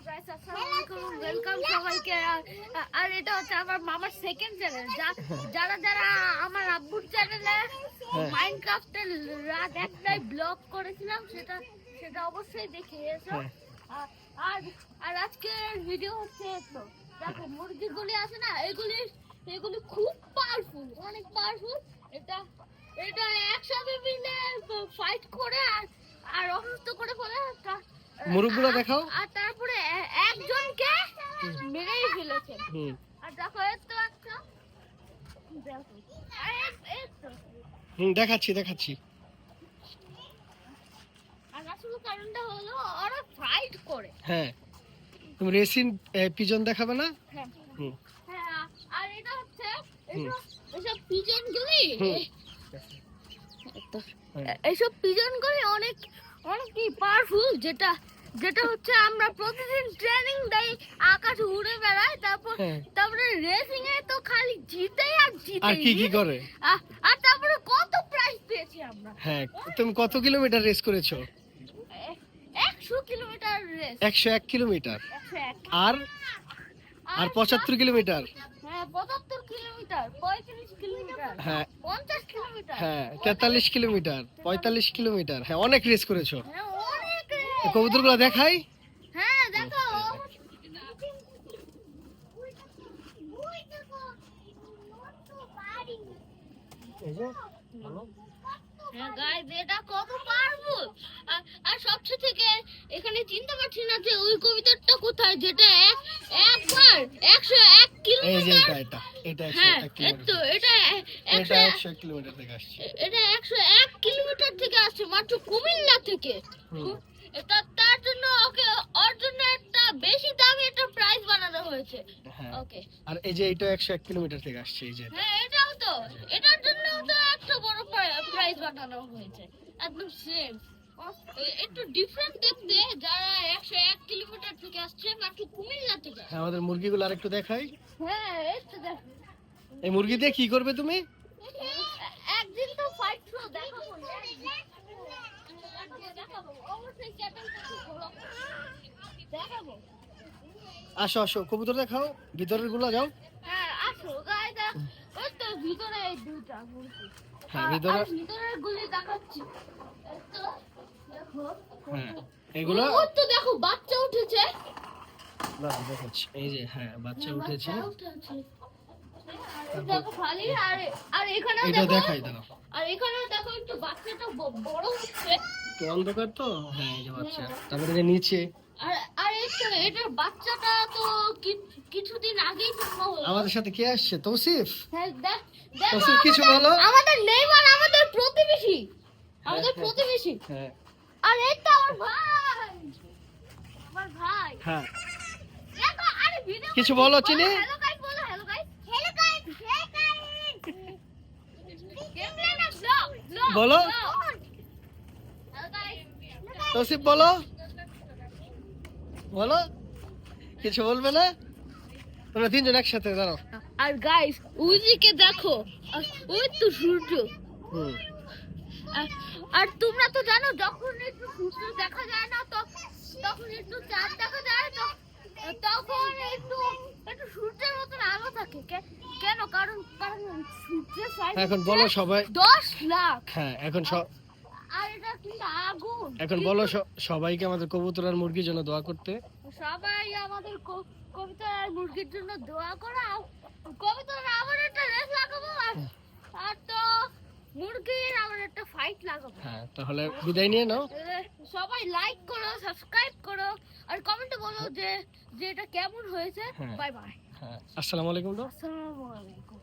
Guys আসসালামু আলাইকুম welcome সবাইকে। আর এটা হচ্ছে আমার মামার সেকেন্ড চ্যানেল। যারা যারা আমার আব্বুর চ্যানেলে মাইনক্রাফটের রাত একটাই ব্লগ করেছিলাম সেটা সেটা অবশ্যই দেখে এসো। আর আর আজকের ভিডিও হচ্ছে তো দেখো মুরগিগুলি আছে না, এগুলি খুব পাওয়ারফুল, অনেক পাওয়ারফুল। এটা এটা একসাথে মিলে ফাইট করে আর অসুস্থ করে ফেলে মুরগগুলো দেখাও। আর তারপরে একজনকে মেরেই ফেলেছে। আর দেখো এর তো একটা দেখো এর তো দেখাচ্ছি। আর আসলে কারণটা হলো ওরা ফাইট করে। হ্যাঁ, তুমি রেসিং পিজন দেখাবে না? হ্যাঁ হ্যাঁ। আর এটা হচ্ছে এসব পিজনগুলি এইসব পিজনগুলি অনেক অনেকই পাওয়ারফুল, যেটা হচ্ছে আমরা প্রতিদিন ট্রেনিং দেই, আকাশে উড়ে বেড়ায়, তারপরে রেসিং এ তো খালি জিতেই আর আর কি করে। আর তারপরে কত প্রাইজ পেয়েছি আমরা। হ্যাঁ, তুমি কত কিলোমিটার রেস করেছো? 100 কিলোমিটার রেস। 101 কিলোমিটার। 101 আর 75 কিলোমিটার। হ্যাঁ 75 কিলোমিটার, 35 কিলোমিটার, হ্যাঁ 50 কিলোমিটার, হ্যাঁ 43 কিলোমিটার, 45 কিলোমিটার। হ্যাঁ, অনেক রেস করেছো। হ্যাঁ অনেক। কবুতরগুলো দেখাই। হ্যাঁ দেখো। হ্যাঁ গাইস এটা কত পাওয়ারফুল। আর সবচেয়ে থেকে এখানে চিন্তা পাচ্ছি না যে ওই কবিতাটা কোথায়, যেটা একবার 101 এই যে কিলোমিটার। এটা হ্যাঁ 101 এই তো কিলোমিটার। এটা এটা 101 কিলোমিটার থেকে আসছে। এটা 101 কিলোমিটার থেকে আসছে, মাত্র কুমিল্লা থেকে। তার জন্য ওর জন্য একটা বেশি দামি একটা প্রাইজ বানানো হয়েছে। হ্যাঁ, ওকে। আর এই যে এটা 101 কিলোমিটার থেকে আসছে। এই যে হ্যাঁ এটাও তো, এটার জন্য তো একটা বড় প্রাইজ বানানো হয়েছে, একদম সেম। একটু ডিফারেন্ট দেখতে, যারা 101 কিলোমিটার থেকে আসছে মাত্র কুমিল্লা থেকে। হ্যাঁ, আমাদের মুরগিগুলো আরেকটু দেখাই। হ্যাঁ এই তো দেখো। এই মুরগি দিয়ে কি করবে তুমি? একদিন তো ফাইট শো দেখাবো, দেখাবো অবশ্যই চ্যানেল দেখাবো। আসো কবুতর দেখাও, ভিতরের গুলো যাও। হ্যাঁ আসো গাইস, ওই তো ভিতরে এই দুইটা মুরগি। হ্যাঁ ভিতরের গুলি দেখাচ্ছি। এই তো দেখো। হ্যাঁ এগুলো ওই তো দেখো বাচ্চা উঠেছে। দেখাচ্ছি। এই যে হ্যাঁ বাচ্চা উঠেছে। দেখো খালি। আর এখানে এটা দেখো, দেখাই দাও। আর এখানে দেখো একটু বাচ্চাটা বড় হচ্ছে। তো অন্ধকার তো। হ্যাঁ এই যে বাচ্চা, তারপরে যে নিচে। আর এটার বাচ্চাটা তো কিছুদিন আগেই জন্ম হলো। আমাদের সাথে কে আসছে? তৌসিফ। হ্যাঁ দেখো তৌসিফ কিছু বলো। আমাদের নেইমার, আমাদের প্রতিবেশী, আমাদের প্রতিবেশী। হ্যাঁ আর এটা আমার ভাই, আমার ভাই। হ্যাঁ দেখো আরে ভিডিও কিছু বলো চিনি। হ্যালো গাইস বলো, hello guys, hello guys, hello guys. Gameplay না ব্লগ বলো। Hello guys. তৌসিফ বলো কিছু বলবে না? তোমরা তিনজন একসাথে দাঁড়াও। আর গাইস ওইদিকে দেখো, ওই তো সূর্য। আর তোমরা তো জানো যখন একটু সূর্য দেখা যায় না, তখন একটু চাঁদ দেখা যায়, তো তখন একটু একটু সূর্যের মতন আলো থাকে। কেন? কারণ সূর্যের সাইজ এখন বলো সবাই। 10 লাখ। হ্যাঁ এখন আর এটা কিন্তু আগুন। এখন বলো সবাইকে আমাদের কবুতর আর মুরগির জন্য দোয়া করতে। সবাই আমাদের কবিতা আর মুরগির জন্য দোয়া করো। কবিতা আবার একটা রেস লাগাবো, আর তো মুরগির আবার একটা ফাইট লাগাবো। হ্যাঁ তাহলে বিদায় নিয়ে নাও। সবাই লাইক করো, সাবস্ক্রাইব করো, আর কমেন্টে বলো যে এটা কেমন হয়েছে। Bye bye. হ্যাঁ আসসালামু আলাইকুম। আসসালামু আলাইকুম।